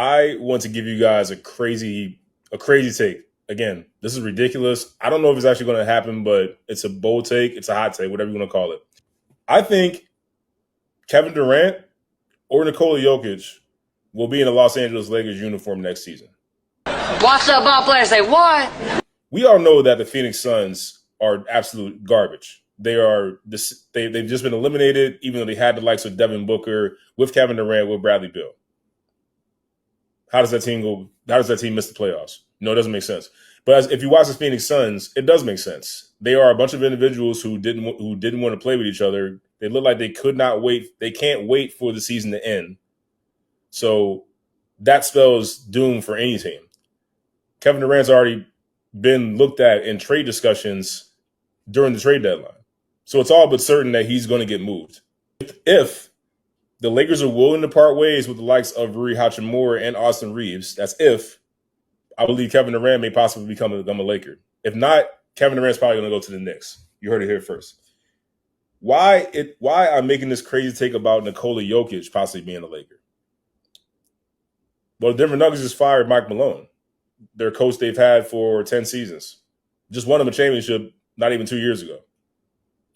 I want to give you guys a crazy take. Again, this is ridiculous. I don't know if it's actually going to happen, but it's a bold take. It's a hot take, whatever you want to call it. I think Kevin Durant or Nikola Jokic will be in a Los Angeles Lakers uniform next season. Watch the ball players say what? We all know that the Phoenix Suns are absolute garbage. They've just been eliminated, even though they had the likes of Devin Booker with Kevin Durant with Bradley Beal. How does that team go? How does that team miss the playoffs? No, it doesn't make sense. But if you watch the Phoenix Suns, it does make sense. They are a bunch of individuals who didn't want to play with each other. They look like they could not wait. They can't wait for the season to end. So that spells doom for any team. Kevin Durant's already been looked at in trade discussions during the trade deadline. So it's all but certain that he's going to get moved. If the Lakers are willing to part ways with the likes of Rui Hachimura and Austin Reeves, that's if, I believe Kevin Durant may possibly become a Laker. If not, Kevin Durant's probably going to go to the Knicks. You heard it here first. Why I'm making this crazy take about Nikola Jokic possibly being a Laker? Well, the Denver Nuggets just fired Mike Malone, their coach they've had for 10 seasons. Just won them a championship not even 2 years ago.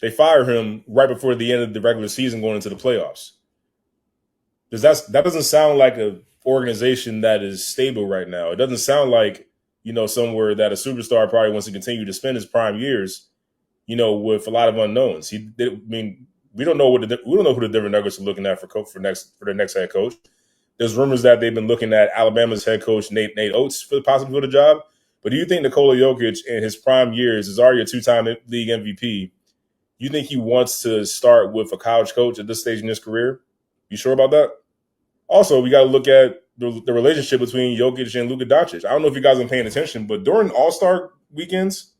They fire him right before the end of the regular season going into the playoffs. That doesn't sound like an organization that is stable right now. It doesn't sound like, somewhere that a superstar probably wants to continue to spend his prime years, with a lot of unknowns. We don't know who the Denver Nuggets are looking at for their next head coach. There's rumors that they've been looking at Alabama's head coach Nate Oates possibly for the job. But do you think Nikola Jokic in his prime years is already a two-time league MVP? You think he wants to start with a college coach at this stage in his career? You sure about that? Also, we got to look at the relationship between Jokic and Luka Doncic. I don't know if you guys have been paying attention, but during All-Star weekends,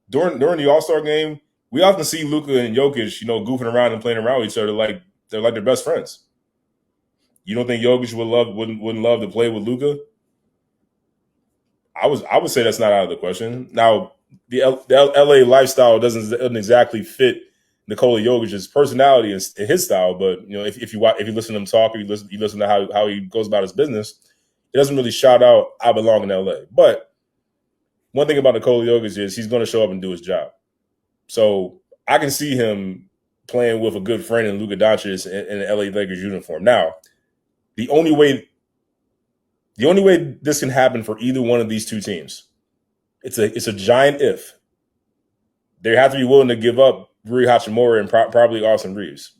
during the All-Star game, we often see Luka and Jokic, goofing around and playing around with each other like they're like their best friends. You don't think Jokic wouldn't love to play with Luka? I would say that's not out of the question. Now, the LA lifestyle doesn't exactly fit Nikola Jokic's personality and his style, but if you listen to him talk, or you listen to how he goes about his business, it doesn't really shout out "I belong in LA." But one thing about Nikola Jokic is he's going to show up and do his job. So I can see him playing with a good friend in Luka Doncic in an LA Lakers uniform. Now, the only way this can happen for either one of these two teams, it's a giant if. They have to be willing to give up Rui Hachimura and probably Austin Reeves.